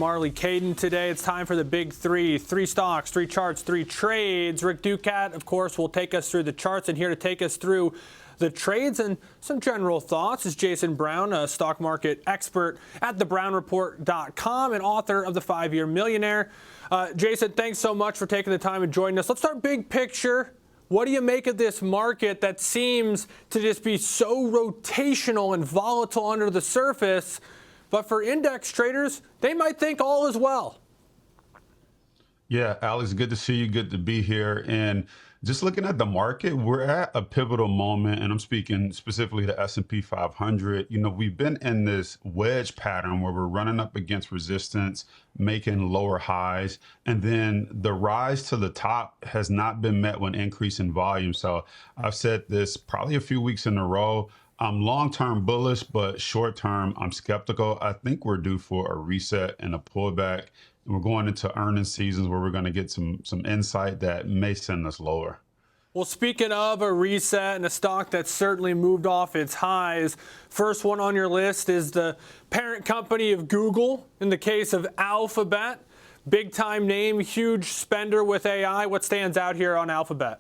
Marley Caden today. It's time for the big three. 3 stocks, 3 charts, 3 trades. Rick Ducat, of course, will take us through the charts, and here to take us through the trades and some general thoughts is Jason Brown, a stock market expert at thebrownreport.com and author of The 5-Year Millionaire. Jason, thanks so much for taking the time and joining us. Let's start big picture. What do you make of this market that seems to just be so rotational and volatile under the surface? But for index traders, they might think all is well. Yeah, Alex, good to see you. Good to be here. And just looking at the market, we're at a pivotal moment, and I'm speaking specifically to S&P 500. You know, we've been in this wedge pattern where we're running up against resistance, making lower highs, and then the rise to the top has not been met with an increase in volume. So I've said this probably a few weeks in a row. I'm long-term bullish, but short-term, I'm skeptical. I think we're due for a reset and a pullback. We're going into earnings seasons where we're going to get some insight that may send us lower. Well, speaking of a reset and a stock that certainly moved off its highs, first one on your list is the parent company of Google. In the case of Alphabet, big time name, huge spender with AI. What stands out here on Alphabet?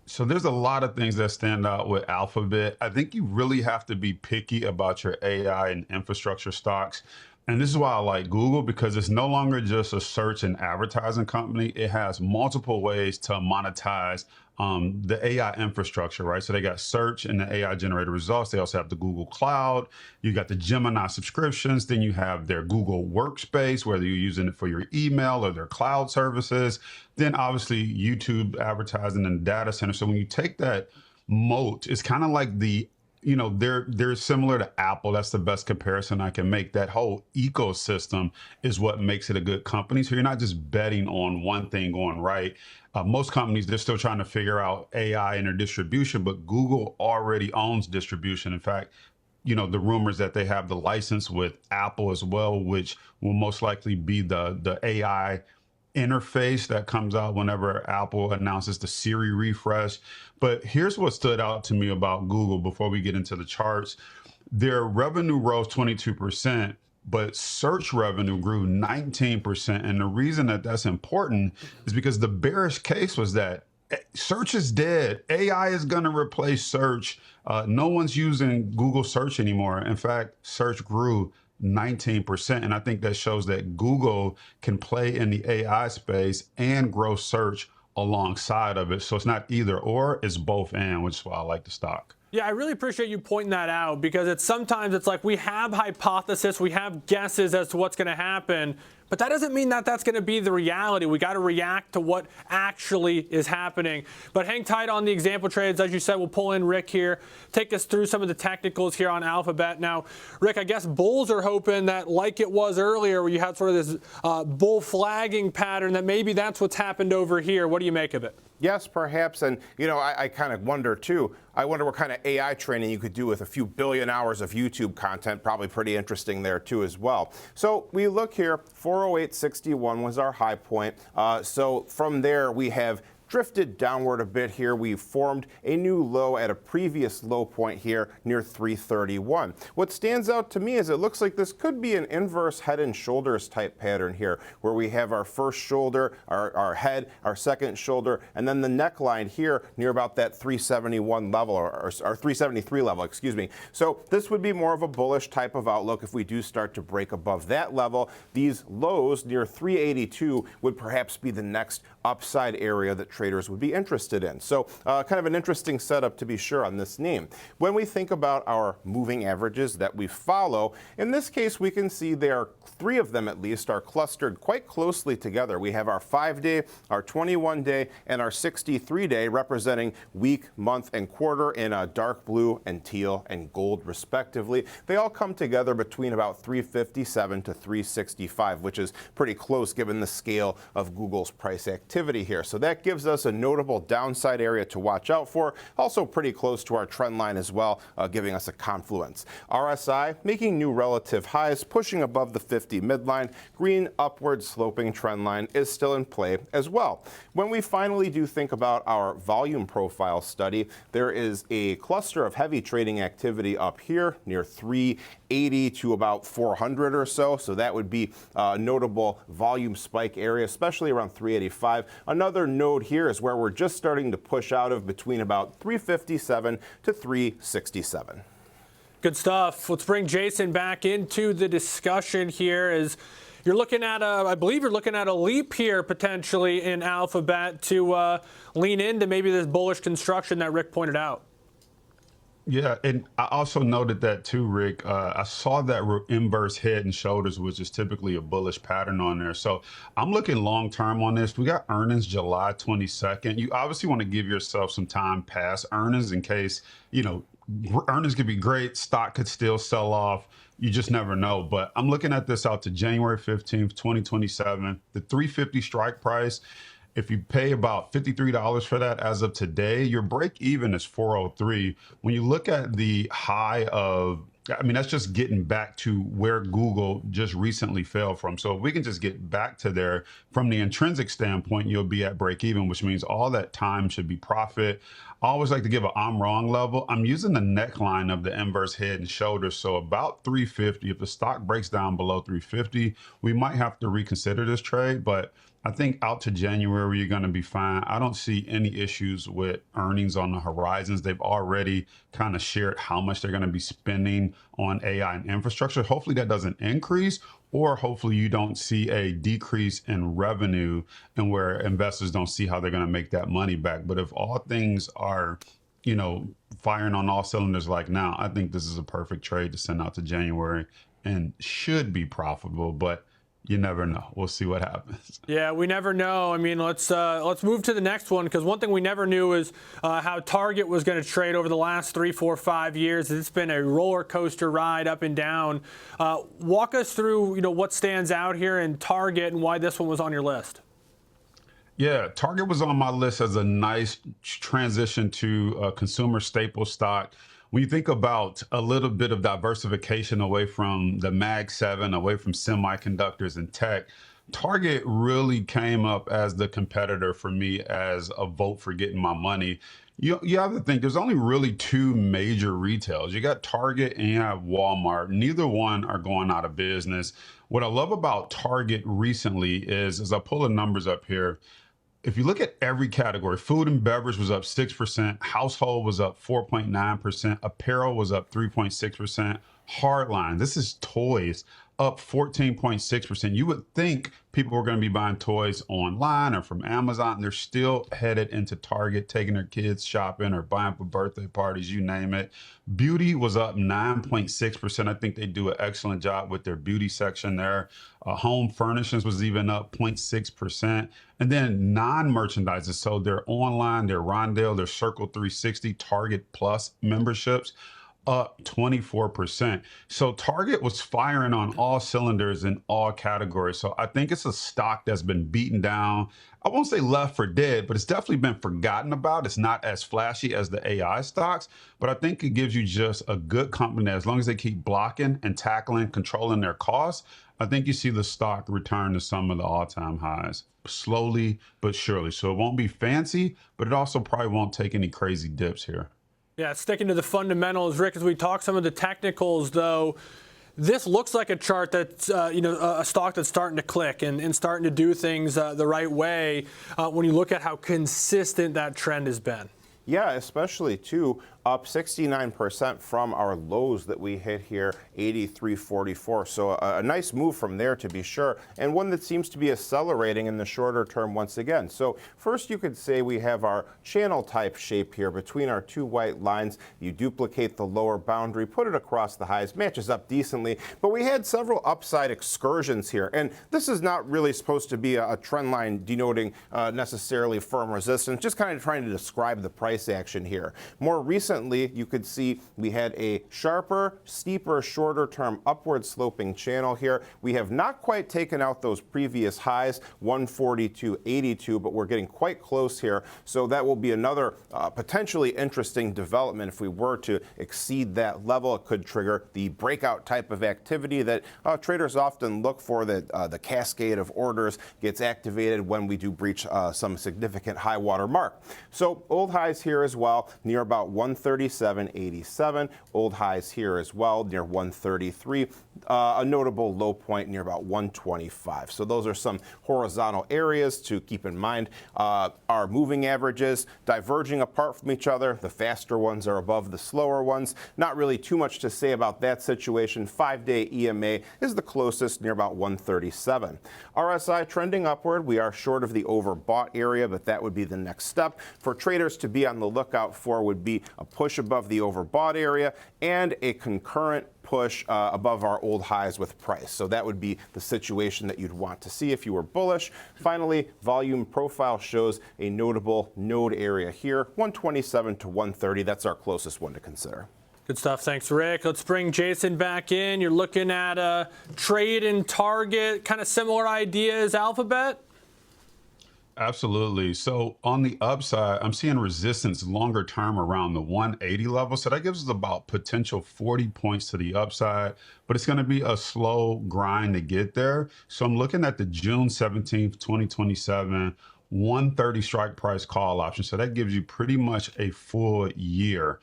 So there's a lot of things that stand out with Alphabet. I think you really have to be picky about your AI and infrastructure stocks. And this is why I like Google, because it's no longer just a search and advertising company. It has multiple ways to monetize the AI infrastructure, right? So they got search and the AI generated results. They also have the Google Cloud. You got the Gemini subscriptions. Then you have their Google Workspace, whether you're using it for your email or their cloud services. Then obviously YouTube advertising and data center. So when you take that moat, it's kind of like they're similar to Apple. That's the best comparison I can make. That whole ecosystem is what makes it a good company. So you're not just betting on one thing going right. Most companies, they're still trying to figure out AI and their distribution, but Google already owns distribution. In fact, the rumors that they have the license with Apple as well, which will most likely be the AI interface that comes out whenever Apple announces the Siri refresh. But here's what stood out to me about Google before we get into the charts. Their revenue rose 22%, but search revenue grew 19%. And the reason that that's important is because the bearish case was that search is dead. AI is going to replace search. No one's using Google search anymore. In fact, search grew 19%. And I think that shows that Google can play in the AI space and grow search alongside of it. So it's not either or, it's both and, which is why I like the stock. Yeah, I really appreciate you pointing that out, because sometimes it's like we have hypothesis, we have guesses as to what's going to happen, but that doesn't mean that that's going to be the reality. We got to react to what actually is happening. But hang tight on the example trades. As you said, we'll pull in Rick here, take us through some of the technicals here on Alphabet. Now, Rick, I guess bulls are hoping that, like it was earlier, where you had sort of this bull flagging pattern, that maybe that's what's happened over here. What do you make of it? Yes, perhaps. And, I kind of wonder, too. I wonder what kind of AI training you could do with a few billion hours of YouTube content. Probably pretty interesting there, too, as well. So we look here. 408.61 was our high point. So from there, we have drifted downward a bit here. We've formed a new low at a previous low point here near 331. What stands out to me is it looks like this could be an inverse head and shoulders type pattern here, where we have our first shoulder, our head, our second shoulder, and then the neckline here near about that 371 level, or 373 level, excuse me. So this would be more of a bullish type of outlook if we do start to break above that level. These lows near 382 would perhaps be the next upside area that traders would be interested in. So kind of an interesting setup, to be sure, on this name. When we think about our moving averages that we follow, in this case we can see there, 3 of them at least, are clustered quite closely together. We have our 5-day, our 21-day, and our 63-day, representing week, month, and quarter in dark blue and teal and gold respectively. They all come together between about 357 to 365, which is pretty close given the scale of Google's price activity here. So that gives us a notable downside area to watch out for. Also pretty close to our trend line as well, giving us a confluence. RSI making new relative highs, pushing above the 50 midline. Green upward sloping trend line is still in play as well. When we finally do think about our volume profile study, there is a cluster of heavy trading activity up here near 380 380 to about 400 or so. So that would be a notable volume spike area, especially around 385. Another node here is where we're just starting to push out of between about 357 to 367. Good stuff. Let's bring Jason back into the discussion here. As you're looking at I believe you're looking at a leap here potentially in Alphabet to lean into maybe this bullish construction that Rick pointed out. Yeah, and I also noted that too, Rick. I saw that inverse head and shoulders, which is typically a bullish pattern on there. So I'm looking long term on this. We got earnings July 22nd. You obviously want to give yourself some time past earnings in case, earnings could be great, stock could still sell off. You just never know. But I'm looking at this out to January 15th, 2027. The 350 strike price, if you pay about $53 for that as of today, your break even is 403. When you look at the high of, that's just getting back to where Google just recently fell from. So if we can just get back to there from the intrinsic standpoint, you'll be at break even, which means all that time should be profit. I always like to give a I'm wrong level. I'm using the neckline of the inverse head and shoulders. So about 350. If the stock breaks down below 350, we might have to reconsider this trade, but I think out to January, you're going to be fine. I don't see any issues with earnings on the horizons. They've already kind of shared how much they're going to be spending on AI and infrastructure. Hopefully that doesn't increase, or hopefully you don't see a decrease in revenue and where investors don't see how they're going to make that money back. But if all things are, firing on all cylinders like now, I think this is a perfect trade to send out to January and should be profitable. But you never know. We'll see what happens. Yeah, we never know. Let's move to the next one, because one thing we never knew is how Target was going to trade over the last 3, 4, 5 years. It's been a roller coaster ride up and down. Walk us through, what stands out here in Target and why this one was on your list. Yeah, Target was on my list as a nice transition to a consumer staple stock. When you think about a little bit of diversification away from the Mag 7, away from semiconductors and tech, Target really came up as the competitor for me as a vote for getting my money. You have to think there's only really two major retails. You got Target and you have Walmart. Neither one are going out of business. What I love about Target recently is, as I pull the numbers up here, if you look at every category, food and beverage was up 6%, household was up 4.9%, apparel was up 3.6%, hardline, this is toys, up 14.6%. You would think people were going to be buying toys online or from Amazon, and they're still headed into Target, taking their kids shopping or buying for birthday parties, you name it. Beauty was up 9.6%. I think they do an excellent job with their beauty section there. Home furnishings was even up 0.6%. And then non-merchandisers, so their online, their Rondale, their Circle 360, Target Plus memberships, up 24%. So Target was firing on all cylinders in all categories. So I think it's a stock that's been beaten down. I won't say left for dead, but it's definitely been forgotten about. It's not as flashy as the AI stocks, but I think it gives you just a good company that, as long as they keep blocking and tackling, controlling their costs, I think you see the stock return to some of the all-time highs, slowly but surely. So it won't be fancy, but it also probably won't take any crazy dips here. Yeah, sticking to the fundamentals, Rick, as we talk some of the technicals, though, this looks like a chart that's, a stock that's starting to click and starting to do things the right way when you look at how consistent that trend has been. Yeah, especially, too, up 69% from our lows that we hit here, 83.44. So a nice move from there, to be sure, and one that seems to be accelerating in the shorter term once again. So first, you could say we have our channel type shape here between our two white lines. You duplicate the lower boundary, put it across the highs, matches up decently. But we had several upside excursions here, and this is not really supposed to be a trend line denoting necessarily firm resistance, just kind of trying to describe the price action here. More recently, you could see we had a sharper, steeper, shorter term upward sloping channel here. We have not quite taken out those previous highs, 142.82, but we're getting quite close here. So that will be another potentially interesting development. If we were to exceed that level, it could trigger the breakout type of activity that traders often look for, that the cascade of orders gets activated when we do breach some significant high water mark. So old highs here as well, near about 137.87. Old highs here as well, near 133. A notable low point near about 125. So those are some horizontal areas to keep in mind. Our moving averages diverging apart from each other. The faster ones are above the slower ones. Not really too much to say about that situation. 5-day EMA is the closest, near about 137. RSI trending upward. We are short of the overbought area, but that would be the next step. For traders to be on the lookout for would be a push above the overbought area and a concurrent push above our old highs with price. So that would be the situation that you'd want to see if you were bullish. Finally, volume profile shows a notable node area here, 127 to 130. That's our closest one to consider. Good stuff. Thanks, Rick. Let's bring Jason back in. You're looking at a trade and target, kind of similar idea as Alphabet. Absolutely. So on the upside, I'm seeing resistance longer term around the 180 level. So that gives us about potential 40 points to the upside, but it's going to be a slow grind to get there. So I'm looking at the June 17th, 2027, 130 strike price call option. So that gives you pretty much a full year.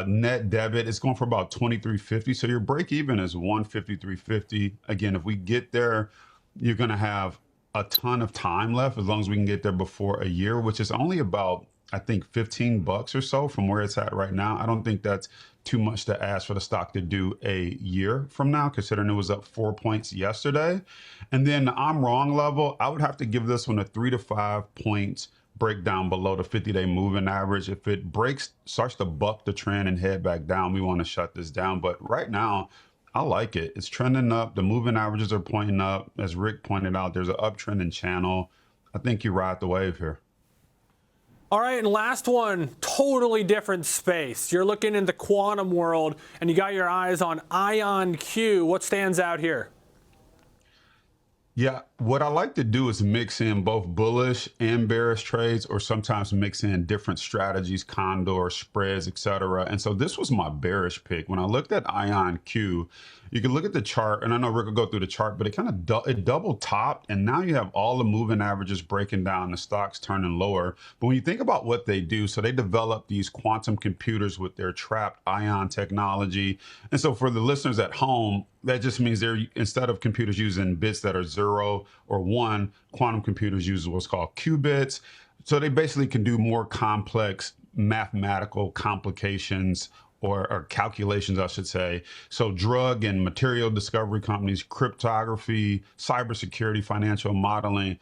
Net debit is going for about 23.50. So your break even is 153.50. Again, if we get there, you're going to have a ton of time left as long as we can get there before a year, which is only about, I think, 15 bucks or so from where it's at right now. I don't think that's too much to ask for the stock to do a year from now, considering it was up 4 points yesterday. And then the I'm wrong level, I would have to give this one a 3 to 5 points breakdown below the 50-day moving average. If it breaks, starts to buck the trend and head back down, we want to shut this down. But right now, I like it. It's trending up. The moving averages are pointing up. As Rick pointed out, there's an uptrending channel. I think you ride the wave here. All right, and last one, totally different space. You're looking in the quantum world, and you got your eyes on IonQ. What stands out here? Yeah, what I like to do is mix in both bullish and bearish trades, or sometimes mix in different strategies, condor, spreads, etc. And so this was my bearish pick. When I looked at IonQ, you can look at the chart, and I know Rick will go through the chart, but it kind of it double topped, and now you have all the moving averages breaking down, the stocks turning lower. But when you think about what they do, so they develop these quantum computers with their trapped ion technology. And so for the listeners at home, that just means they're, instead of computers using bits that are 0 or 1, quantum computers use what's called qubits. So they basically can do more complex mathematical complications or calculations, I should say. So drug and material discovery companies, cryptography, cybersecurity, financial modeling.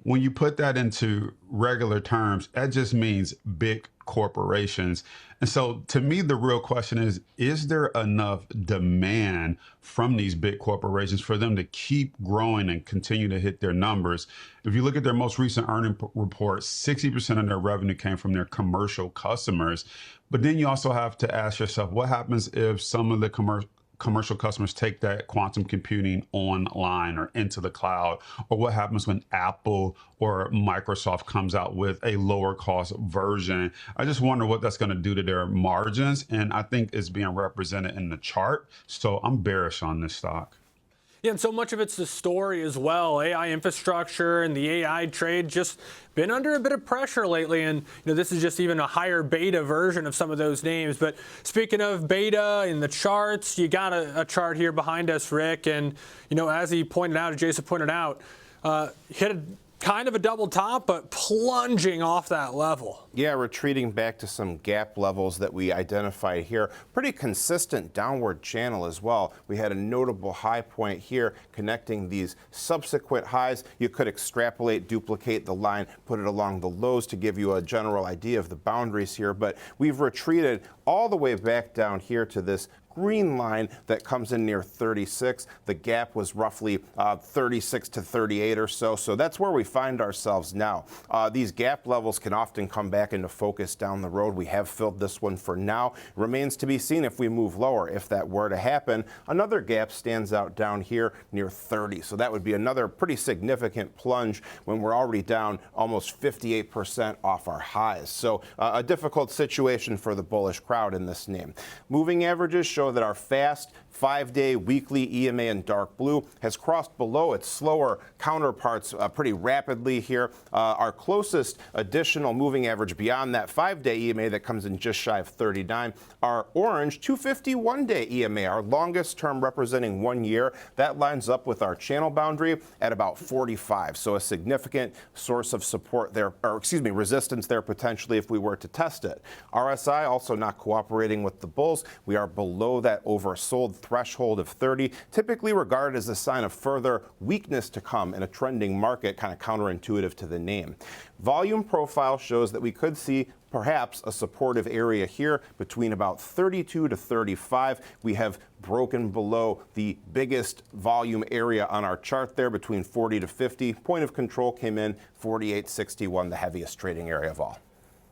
When you put that into regular terms, that just means big corporations. And so to me, the real question is there enough demand from these big corporations for them to keep growing and continue to hit their numbers? If you look at their most recent earnings report, 60% of their revenue came from their commercial customers. But then you also have to ask yourself, what happens if some of the commercial customers take that quantum computing online or into the cloud? Or what happens when Apple or Microsoft comes out with a lower cost version? I just wonder what that's going to do to their margins. And I think it's being represented in the chart. So I'm bearish on this stock. Yeah, and so much of it's the story as well. AI infrastructure and the AI trade just been under a bit of pressure lately. And this is just even a higher beta version of some of those names. But speaking of beta in the charts, you got a chart here behind us, Rick. And as he pointed out, as Jason pointed out, hit a kind of a double top, but plunging off that level. Yeah, retreating back to some gap levels that we identified here. Pretty consistent downward channel as well. We had a notable high point here connecting these subsequent highs. You could extrapolate, duplicate the line, put it along the lows to give you a general idea of the boundaries here. But we've retreated all the way back down here to this green line that comes in near 36. The gap was roughly 36 to 38 or so. So that's where we find ourselves now. These gap levels can often come back into focus down the road. We have filled this one for now. Remains to be seen if we move lower. If that were to happen, another gap stands out down here near 30. So that would be another pretty significant plunge when we're already down almost 58% off our highs. So a difficult situation for the bullish crowd in this name. Moving averages show show that our fast 5-day weekly EMA in dark blue has crossed below its slower counterparts pretty rapidly here. Our closest additional moving average beyond that 5-day EMA that comes in just shy of 39, our orange 251-day EMA, our longest term representing 1 year, that lines up with our channel boundary at about 45. So a significant source of support there, or excuse me, resistance there potentially if we were to test it. RSI also not cooperating with the bulls. We are below that oversold threshold of 30, typically regarded as a sign of further weakness to come in a trending market, kind of counterintuitive to the name. Volume profile shows that we could see perhaps a supportive area here between about 32 to 35. We have broken below the biggest volume area on our chart there between 40 to 50. Point of control came in 48.61, the heaviest trading area of all.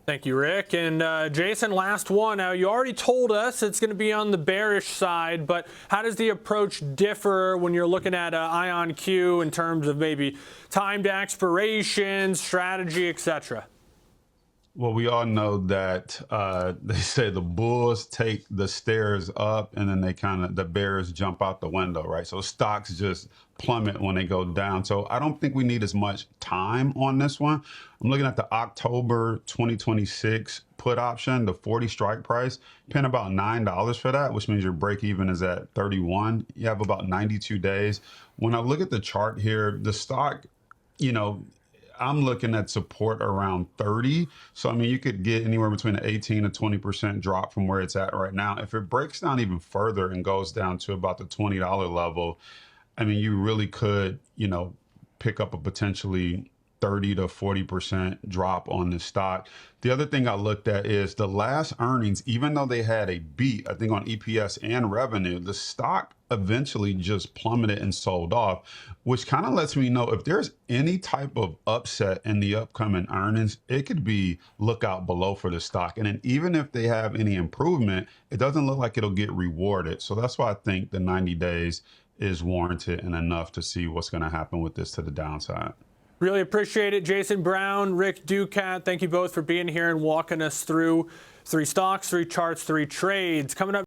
Thank you, Rick. And Jason, last one. Now, you already told us it's going to be on the bearish side, but how does the approach differ when you're looking at IonQ in terms of maybe timed expiration, strategy, etc.? Well, we all know that they say the bulls take the stairs up and then the bears jump out the window, right? So stocks just plummet when they go down. So I don't think we need as much time on this one. I'm looking at the October 2026 put option, the 40 strike price, paying about $9 for that, which means your break even is at 31. You have about 92 days. When I look at the chart here, the stock, I'm looking at support around 30. So, I mean, you could get anywhere between an 18 to 20% drop from where it's at right now. If it breaks down even further and goes down to about the $20 level, I mean, you really could, pick up a potentially 30 to 40% drop on the stock. The other thing I looked at is the last earnings, even though they had a beat, I think on EPS and revenue, the stock eventually just plummeted and sold off, which kind of lets me know if there's any type of upset in the upcoming earnings, it could be lookout below for the stock. And then even if they have any improvement, it doesn't look like it'll get rewarded. So that's why I think the 90 days is warranted and enough to see what's going to happen with this to the downside. Really appreciate it. Jason Brown, Rick Ducat, thank you both for being here and walking us through 3 stocks, 3 charts, 3 trades. Coming up